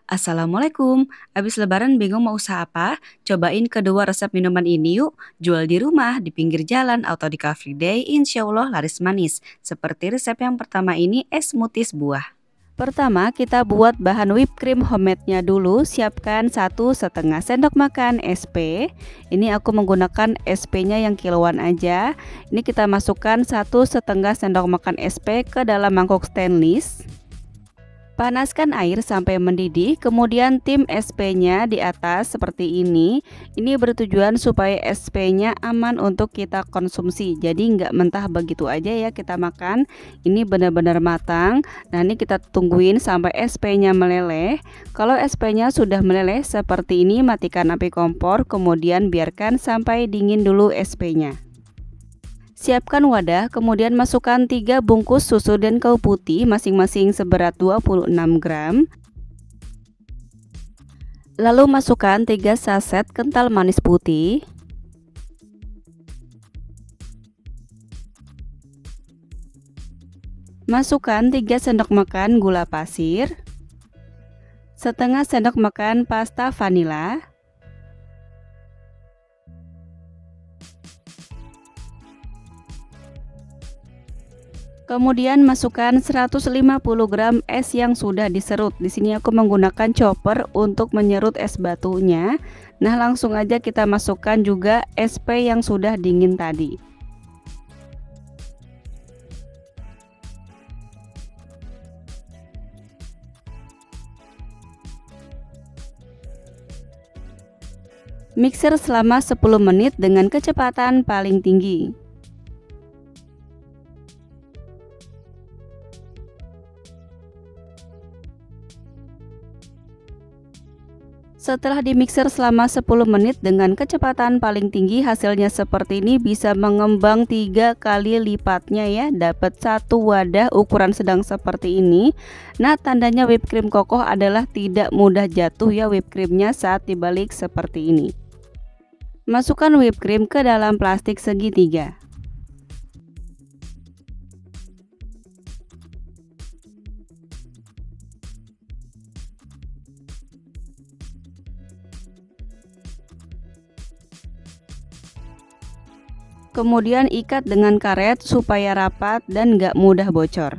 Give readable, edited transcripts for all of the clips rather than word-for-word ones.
Assalamualaikum. Abis lebaran bingung mau usaha apa? Cobain kedua resep minuman ini yuk. Jual di rumah, di pinggir jalan, atau di car free day, insya Allah laris manis. Seperti resep yang pertama ini, es smoothies buah. Pertama, kita buat bahan whipped cream homemade-nya dulu. Siapkan 1,5 sendok makan SP. Ini aku menggunakan SP-nya yang kiloan aja. Ini kita masukkan 1,5 sendok makan SP ke dalam mangkok stainless. Panaskan air sampai mendidih, kemudian tim SP-nya di atas seperti ini. Ini bertujuan supaya SP-nya aman untuk kita konsumsi. Jadi nggak mentah begitu aja ya kita makan. Ini benar-benar matang. Nah ini kita tungguin sampai SP-nya meleleh. Kalau SP-nya sudah meleleh seperti ini, matikan api kompor, kemudian biarkan sampai dingin dulu SP-nya. Siapkan wadah, kemudian masukkan 3 bungkus susu dan kau putih masing-masing seberat 26 gram. Lalu masukkan 3 saset kental manis putih. Masukkan 3 sendok makan gula pasir. Setengah sendok makan pasta vanila. Kemudian masukkan 150 gram es yang sudah diserut. Di sini aku menggunakan chopper untuk menyerut es batunya. Nah, langsung aja kita masukkan juga SP yang sudah dingin tadi. Mixer selama 10 menit dengan kecepatan paling tinggi. Setelah dimixer selama 10 menit dengan kecepatan paling tinggi, hasilnya seperti ini, bisa mengembang 3 kali lipatnya ya. Dapat satu wadah ukuran sedang seperti ini. Nah, tandanya whipped cream kokoh adalah tidak mudah jatuh ya whipped creamnya saat dibalik seperti ini. Masukkan whipped cream ke dalam plastik segitiga. Kemudian ikat dengan karet supaya rapat dan gak mudah bocor.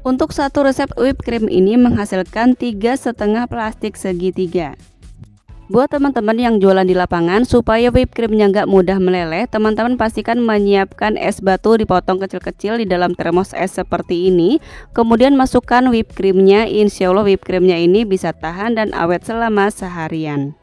Untuk satu resep whipped cream ini menghasilkan 3,5 plastik segitiga. Buat teman-teman yang jualan di lapangan, supaya whipped creamnya gak mudah meleleh, teman-teman pastikan menyiapkan es batu dipotong kecil-kecil di dalam termos es seperti ini. Kemudian masukkan whipped creamnya, insya Allah whipped creamnya ini bisa tahan dan awet selama seharian.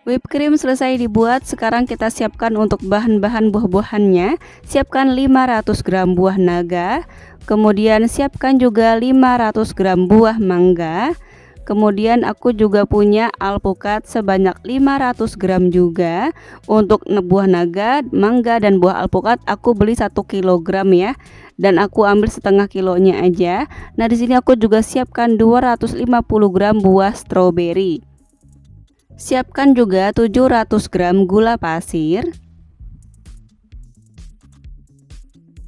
Whipped cream selesai dibuat, sekarang kita siapkan untuk bahan-bahan buah-buahannya. Siapkan 500 gram buah naga, kemudian siapkan juga 500 gram buah mangga. Kemudian aku juga punya alpukat sebanyak 500 gram juga. Untuk buah naga, mangga, dan buah alpukat aku beli 1 kilogram ya. Dan aku ambil setengah kilonya aja. Nah, di sini aku juga siapkan 250 gram buah stroberi. Siapkan juga 700 gram gula pasir.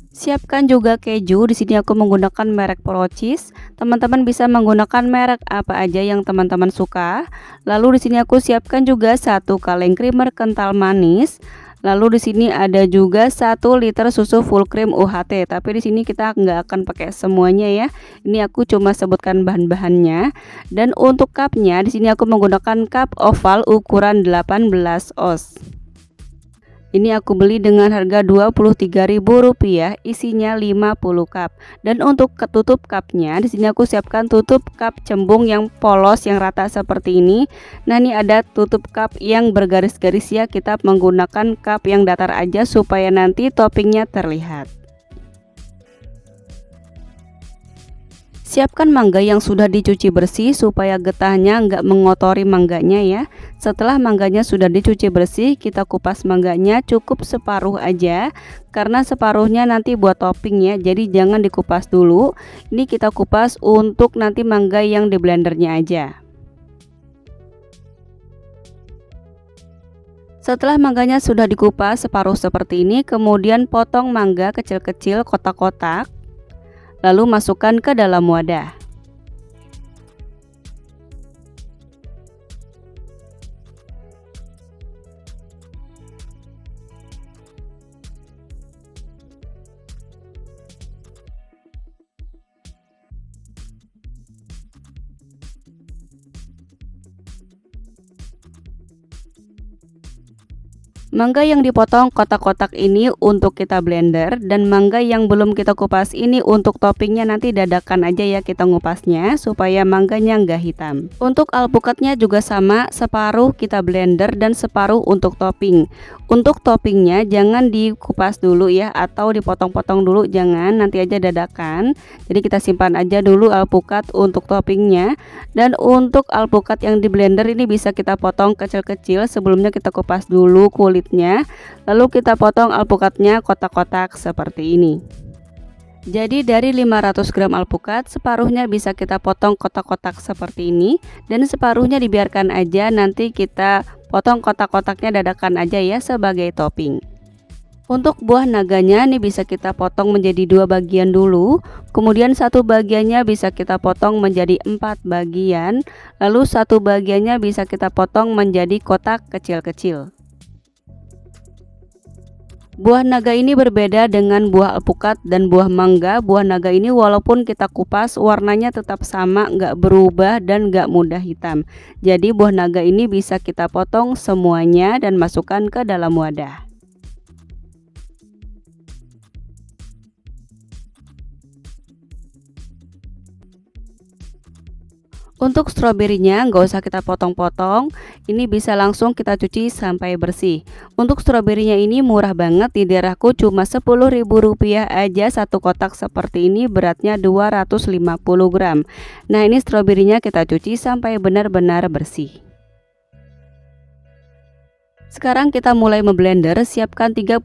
Siapkan juga keju. Di sini aku menggunakan merek Procis. Teman-teman bisa menggunakan merek apa aja yang teman-teman suka. Lalu di sini aku siapkan juga 1 kaleng creamer kental manis. Lalu di sini ada juga 1 liter susu full cream UHT. Tapi di sini kita nggak akan pakai semuanya ya. Ini aku cuma sebutkan bahan-bahannya. Dan untuk cupnya, di sini aku menggunakan cup oval ukuran 18 oz. Ini aku beli dengan harga Rp23.000, isinya 50 cup. Dan untuk ketutup cupnya, di sini aku siapkan tutup cup cembung yang polos yang rata seperti ini. Nah, ini ada tutup cup yang bergaris-garis ya, kita menggunakan cup yang datar aja supaya nanti toppingnya terlihat. Siapkan mangga yang sudah dicuci bersih supaya getahnya nggak mengotori mangganya ya. Setelah mangganya sudah dicuci bersih, kita kupas mangganya cukup separuh aja, karena separuhnya nanti buat topping ya. Jadi jangan dikupas dulu. Ini kita kupas untuk nanti mangga yang di blendernya aja. Setelah mangganya sudah dikupas separuh seperti ini, kemudian potong mangga kecil-kecil kotak-kotak. lalu masukkan ke dalam wadah. Mangga yang dipotong kotak-kotak ini untuk kita blender, dan mangga yang belum kita kupas ini untuk toppingnya nanti dadakan aja ya kita ngupasnya supaya mangganya nggak hitam. Untuk alpukatnya juga sama, separuh kita blender dan separuh untuk topping. Untuk toppingnya jangan dikupas dulu ya, atau dipotong-potong dulu, jangan, nanti aja dadakan. Jadi kita simpan aja dulu alpukat untuk toppingnya. Dan untuk alpukat yang di blender ini bisa kita potong kecil-kecil, sebelumnya kita kupas dulu kulitnya, lalu kita potong alpukatnya kotak-kotak seperti ini. Jadi dari 500 gram alpukat, separuhnya bisa kita potong kotak-kotak seperti ini, dan separuhnya dibiarkan aja, nanti kita potong kotak-kotaknya dadakan aja ya sebagai topping. Untuk buah naganya nih bisa kita potong menjadi 2 bagian dulu, kemudian satu bagiannya bisa kita potong menjadi 4 bagian, lalu satu bagiannya bisa kita potong menjadi kotak kecil-kecil. Buah naga ini berbeda dengan buah alpukat dan buah mangga. Buah naga ini walaupun kita kupas warnanya tetap sama, nggak berubah dan nggak mudah hitam. Jadi buah naga ini bisa kita potong semuanya dan masukkan ke dalam wadah. Untuk stroberinya nggak usah kita potong-potong, ini bisa langsung kita cuci sampai bersih. Untuk stroberinya ini murah banget, di daerahku cuma Rp10.000 aja satu kotak seperti ini, beratnya 250 gram. Nah ini stroberinya kita cuci sampai benar-benar bersih. Sekarang kita mulai memblender. Siapkan 35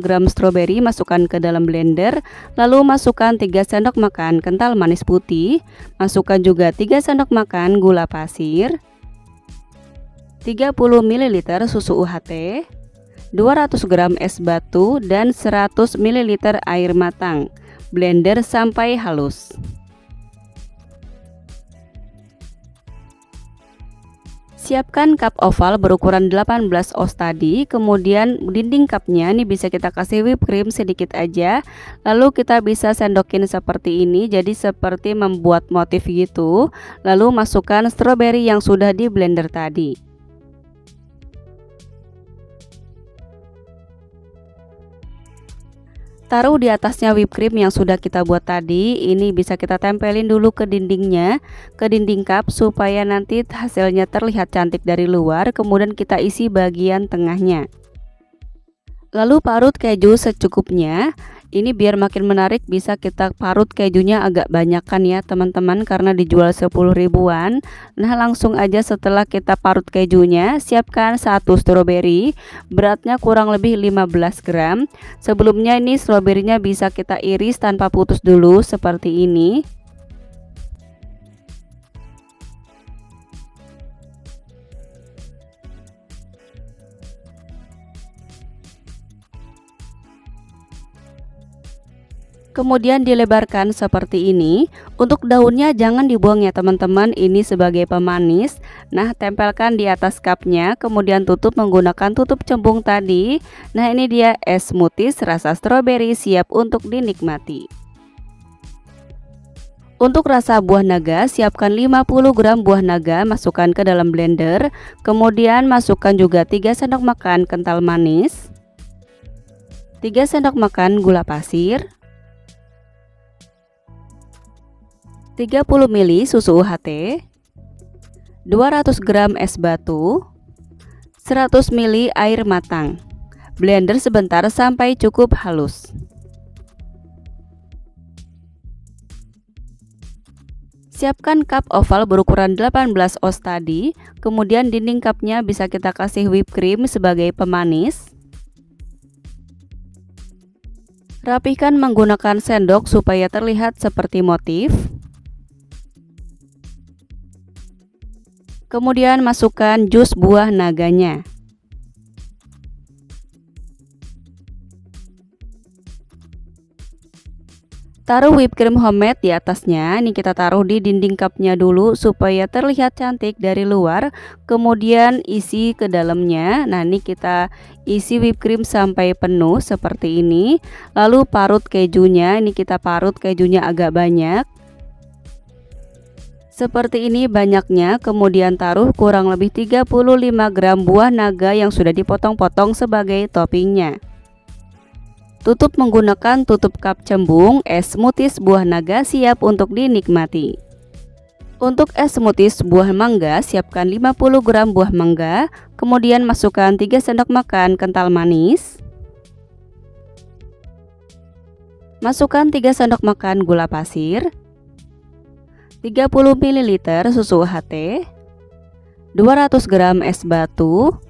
gram stroberi, masukkan ke dalam blender, lalu masukkan 3 sendok makan kental manis putih, masukkan juga 3 sendok makan gula pasir, 30 ml susu UHT, 200 gram es batu, dan 100 ml air matang. Blender sampai halus. Siapkan cup oval berukuran 18 oz tadi, kemudian dinding cupnya ini bisa kita kasih whipped cream sedikit aja, lalu kita bisa sendokin seperti ini, jadi seperti membuat motif gitu, lalu masukkan stroberi yang sudah di blender tadi. Taruh di atasnya whipped cream yang sudah kita buat tadi. Ini bisa kita tempelin dulu ke dindingnya, ke dinding cup, supaya nanti hasilnya terlihat cantik dari luar. Kemudian kita isi bagian tengahnya. Lalu parut keju secukupnya. Ini biar makin menarik bisa kita parut kejunya agak banyakan ya teman-teman, karena dijual 10 ribuan. Nah langsung aja setelah kita parut kejunya, siapkan 1 stroberi, beratnya kurang lebih 15 gram. Sebelumnya ini stroberinya bisa kita iris tanpa putus dulu seperti ini. Kemudian dilebarkan seperti ini. Untuk daunnya jangan dibuang ya teman-teman, ini sebagai pemanis. Nah tempelkan di atas cupnya, kemudian tutup menggunakan tutup cembung tadi. Nah ini dia es smoothies rasa stroberi siap untuk dinikmati. Untuk rasa buah naga, siapkan 50 gram buah naga, masukkan ke dalam blender. Kemudian masukkan juga 3 sendok makan kental manis, 3 sendok makan gula pasir, 30 ml susu UHT, 200 gram es batu, 100 ml air matang. Blender sebentar sampai cukup halus. Siapkan cup oval berukuran 18 oz tadi, kemudian dinding cupnya bisa kita kasih whipped cream sebagai pemanis. Rapihkan menggunakan sendok supaya terlihat seperti motif. Kemudian masukkan jus buah naganya. Taruh whipped cream homemade di atasnya. Ini kita taruh di dinding cupnya dulu supaya terlihat cantik dari luar. Kemudian isi ke dalamnya. Nah, ini kita isi whipped cream sampai penuh seperti ini. Lalu parut kejunya. Ini kita parut kejunya agak banyak. Seperti ini banyaknya. Kemudian taruh kurang lebih 35 gram buah naga yang sudah dipotong-potong sebagai toppingnya. Tutup menggunakan tutup cup cembung. Es smoothies buah naga siap untuk dinikmati. Untuk es smoothies buah mangga, siapkan 50 gram buah mangga. Kemudian masukkan 3 sendok makan kental manis. Masukkan 3 sendok makan gula pasir, 30 ml susu UHT, 200 gram es batu,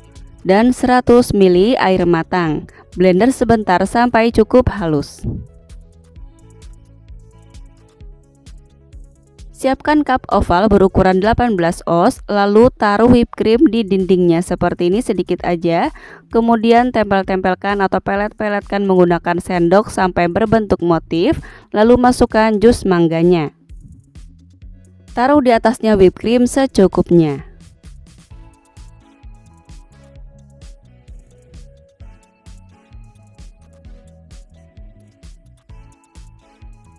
dan 100 ml air matang. Blender sebentar sampai cukup halus. Siapkan cup oval berukuran 18 oz, lalu taruh whipped cream di dindingnya seperti ini sedikit aja. Kemudian tempel-tempelkan atau pelet-peletkan menggunakan sendok sampai berbentuk motif, lalu masukkan jus mangganya. Taruh di atasnya whipped cream secukupnya.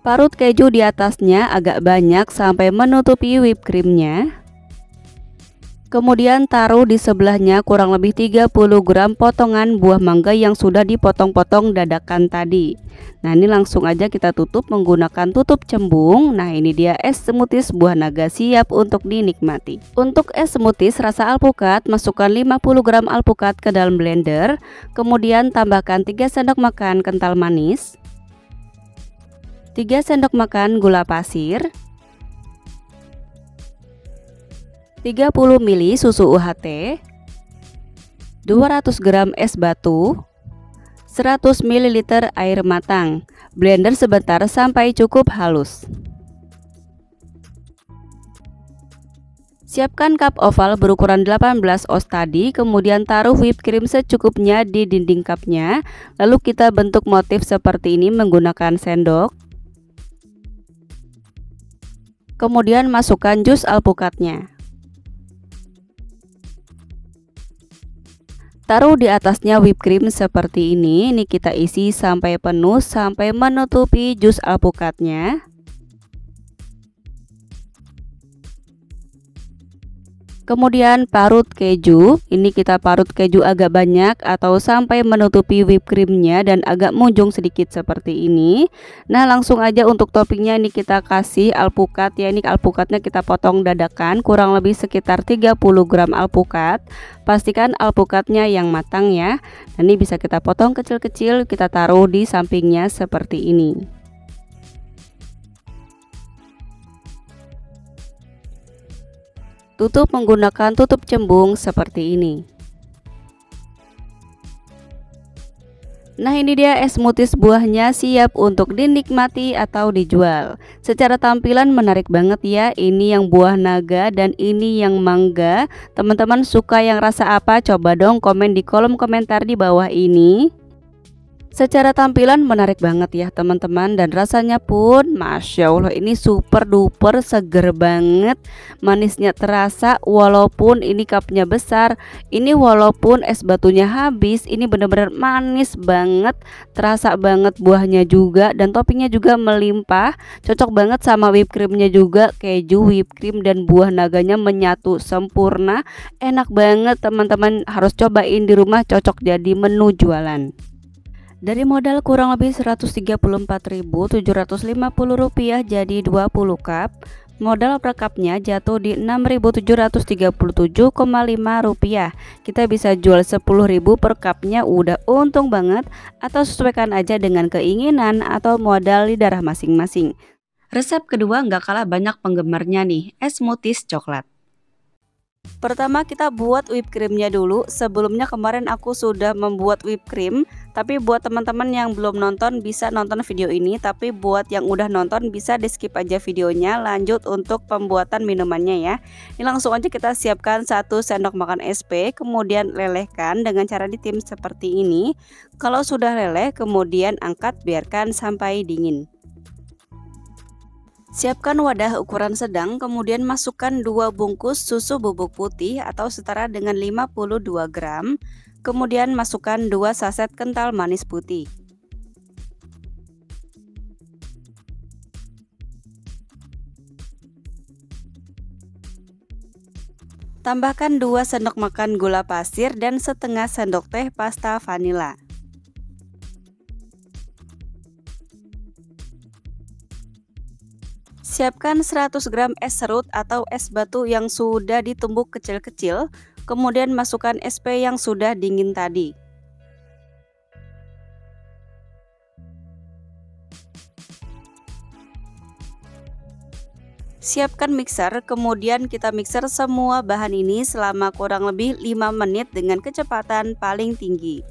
Parut keju di atasnya agak banyak sampai menutupi whipped creamnya. Kemudian taruh di sebelahnya kurang lebih 30 gram potongan buah mangga yang sudah dipotong-potong dadakan tadi. Nah, ini langsung aja kita tutup menggunakan tutup cembung. Nah, ini dia es smoothies buah naga siap untuk dinikmati. Untuk es smoothies rasa alpukat, masukkan 50 gram alpukat ke dalam blender. Kemudian tambahkan 3 sendok makan kental manis, 3 sendok makan gula pasir, 30 ml susu UHT, 200 gram es batu, 100 ml air matang. Blender sebentar sampai cukup halus. Siapkan cup oval berukuran 18 oz tadi, kemudian taruh whipped cream secukupnya di dinding cupnya. Lalu kita bentuk motif seperti ini menggunakan sendok. Kemudian masukkan jus alpukatnya. Taruh di atasnya whipped cream seperti ini. Ini kita isi sampai penuh sampai menutupi jus alpukatnya. Kemudian parut keju. Ini kita parut keju agak banyak atau sampai menutupi whipped creamnya dan agak munjung sedikit seperti ini. Nah, langsung aja untuk toppingnya ini kita kasih alpukat ya. Ini alpukatnya kita potong dadakan kurang lebih sekitar 30 gram alpukat. Pastikan alpukatnya yang matang ya. Nah, ini bisa kita potong kecil-kecil, kita taruh di sampingnya seperti ini. Tutup menggunakan tutup cembung seperti ini. Nah, ini dia es smoothies buahnya siap untuk dinikmati atau dijual. Secara tampilan menarik banget ya. Ini yang buah naga dan ini yang mangga. Teman-teman suka yang rasa apa? Coba dong komen di kolom komentar di bawah ini. Secara tampilan menarik banget ya teman-teman, dan rasanya pun Masya Allah ini super duper seger banget. Manisnya terasa walaupun ini cupnya besar. Ini walaupun es batunya habis, ini bener-bener manis banget. Terasa banget buahnya juga, dan toppingnya juga melimpah. Cocok banget sama whipped creamnya juga. Keju, whipped cream, dan buah naganya menyatu sempurna. Enak banget teman-teman, harus cobain di rumah, cocok jadi menu jualan. Dari modal kurang lebih Rp134.750 jadi 20 cup. Modal per cupnya jatuh di Rp6.737,5. Kita bisa jual 10.000 per cupnya, udah untung banget. Atau sesuaikan aja dengan keinginan atau modal di darah masing-masing. Resep kedua nggak kalah banyak penggemarnya nih, es smoothies coklat. Pertama kita buat whipped creamnya dulu. Sebelumnya kemarin aku sudah membuat whipped cream, tapi buat teman-teman yang belum nonton bisa nonton video ini. Tapi buat yang udah nonton bisa di skip aja videonya. Lanjut untuk pembuatan minumannya ya. Ini langsung aja kita siapkan 1 sendok makan SP, kemudian lelehkan dengan cara ditim seperti ini. Kalau sudah leleh kemudian angkat, biarkan sampai dingin. Siapkan wadah ukuran sedang, kemudian masukkan 2 bungkus susu bubuk putih atau setara dengan 52 gram. Kemudian masukkan 2 saset kental manis putih. Tambahkan 2 sendok makan gula pasir dan setengah sendok teh pasta vanila. Siapkan 100 gram es serut atau es batu yang sudah ditumbuk kecil-kecil, kemudian masukkan es SP yang sudah dingin tadi. Siapkan mixer, kemudian kita mixer semua bahan ini selama kurang lebih 5 menit dengan kecepatan paling tinggi.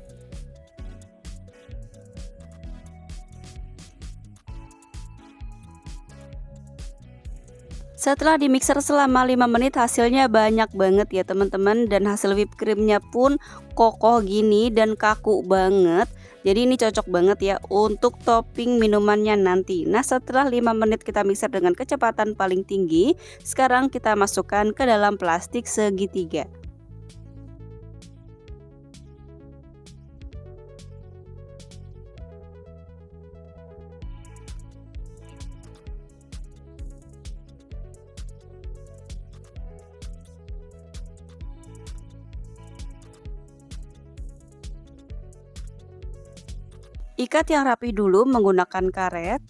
Setelah dimixer selama 5 menit hasilnya banyak banget ya teman-teman, dan hasil whipped creamnya pun kokoh gini dan kaku banget. Jadi ini cocok banget ya untuk topping minumannya nanti. Nah, setelah 5 menit kita mixer dengan kecepatan paling tinggi, sekarang kita masukkan ke dalam plastik segitiga. Ikat yang rapi dulu menggunakan karet.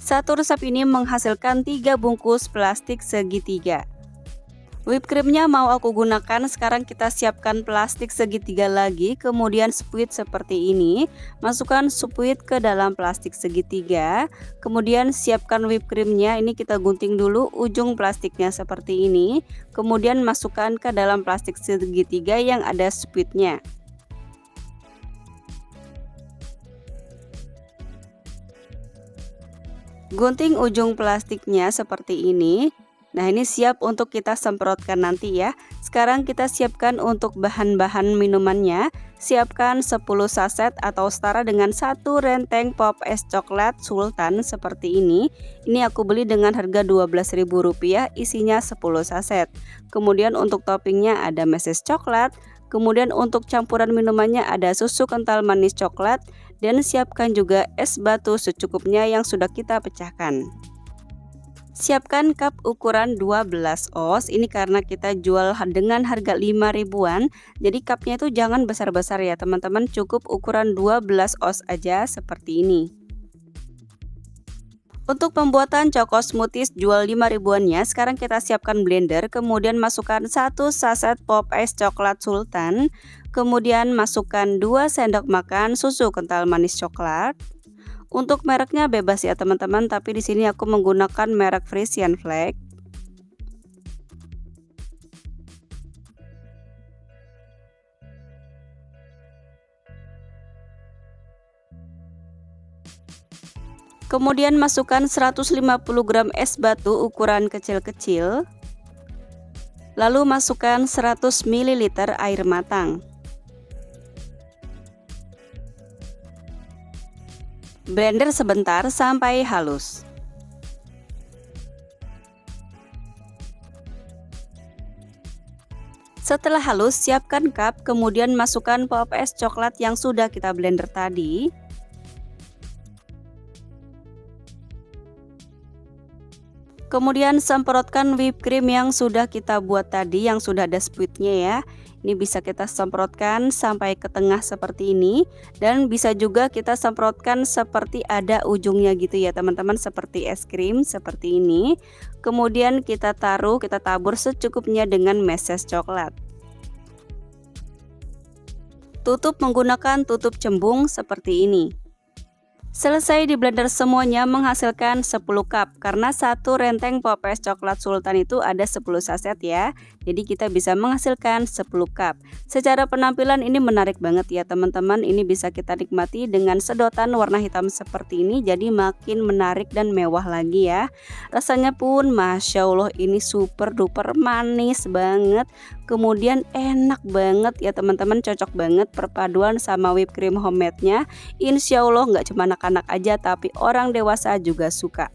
Satu resep ini menghasilkan 3 bungkus plastik segitiga. Whipped creamnya mau aku gunakan, sekarang kita siapkan plastik segitiga lagi, kemudian spuit seperti ini. Masukkan spuit ke dalam plastik segitiga, kemudian siapkan whipped creamnya, ini kita gunting dulu ujung plastiknya seperti ini. Kemudian masukkan ke dalam plastik segitiga yang ada spuitnya. Gunting ujung plastiknya seperti ini. Nah, ini siap untuk kita semprotkan nanti ya. Sekarang kita siapkan untuk bahan-bahan minumannya. Siapkan 10 saset atau setara dengan 1 renteng pop es coklat sultan seperti ini. Ini aku beli dengan harga Rp12.000, isinya 10 saset. Kemudian untuk toppingnya ada meses coklat. Kemudian untuk campuran minumannya ada susu kental manis coklat. Dan siapkan juga es batu secukupnya yang sudah kita pecahkan. Siapkan cup ukuran 12 oz, ini karena kita jual dengan harga 5 ribuan, jadi cupnya itu jangan besar-besar ya teman-teman, cukup ukuran 12 oz aja seperti ini. Untuk pembuatan Choco Smoothies jual 5 ribuannya, sekarang kita siapkan blender, kemudian masukkan 1 saset pop es coklat sultan, kemudian masukkan 2 sendok makan susu kental manis coklat. Untuk mereknya bebas ya teman-teman, tapi di sini aku menggunakan merek Frisian Flag. Kemudian masukkan 150 gram es batu ukuran kecil-kecil. Lalu masukkan 100 ml air matang. Blender sebentar sampai halus. Setelah halus, siapkan cup, kemudian masukkan pop es coklat yang sudah kita blender tadi. Kemudian semprotkan whipped cream yang sudah kita buat tadi, yang sudah ada spuitnya ya. Ini bisa kita semprotkan sampai ke tengah seperti ini, dan bisa juga kita semprotkan seperti ada ujungnya gitu ya teman-teman, seperti es krim seperti ini. Kemudian kita tabur secukupnya dengan meses coklat. Tutup menggunakan tutup cembung seperti ini. Selesai di blender semuanya menghasilkan 10 cup karena satu renteng pop es coklat sultan itu ada 10 saset ya. Jadi kita bisa menghasilkan 10 cup. Secara penampilan ini menarik banget ya teman-teman. Ini bisa kita nikmati dengan sedotan warna hitam seperti ini, jadi makin menarik dan mewah lagi ya. Rasanya pun Masya Allah ini super duper manis banget. Kemudian enak banget ya teman-teman, cocok banget perpaduan sama whipped cream homemade-nya. Insya Allah nggak cuma anak-anak aja tapi orang dewasa juga suka.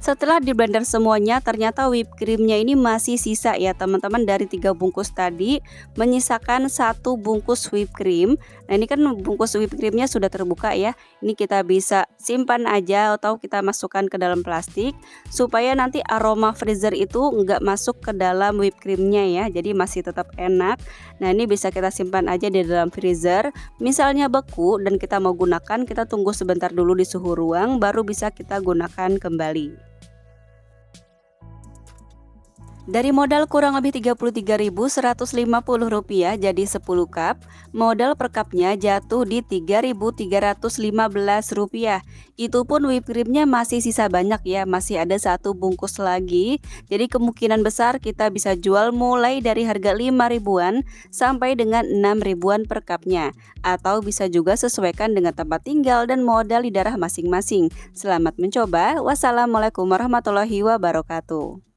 Setelah di blender semuanya, ternyata whipped creamnya ini masih sisa ya teman-teman, dari 3 bungkus tadi menyisakan 1 bungkus whipped cream. Nah ini kan bungkus whipped creamnya sudah terbuka ya. Ini kita bisa simpan aja atau kita masukkan ke dalam plastik supaya nanti aroma freezer itu nggak masuk ke dalam whipped creamnya ya. Jadi masih tetap enak. Nah ini bisa kita simpan aja di dalam freezer. Misalnya beku dan kita mau gunakan, kita tunggu sebentar dulu di suhu ruang baru bisa kita gunakan kembali. Dari modal kurang lebih Rp33.150 jadi 10 cup, modal per cupnya jatuh di Rp3.315. Itu pun whipped creamnya masih sisa banyak ya, masih ada 1 bungkus lagi. Jadi kemungkinan besar kita bisa jual mulai dari harga 5 ribuan sampai dengan 6 ribuan per cupnya. Atau bisa juga sesuaikan dengan tempat tinggal dan modal di daerah masing-masing. Selamat mencoba. Wassalamualaikum warahmatullahi wabarakatuh.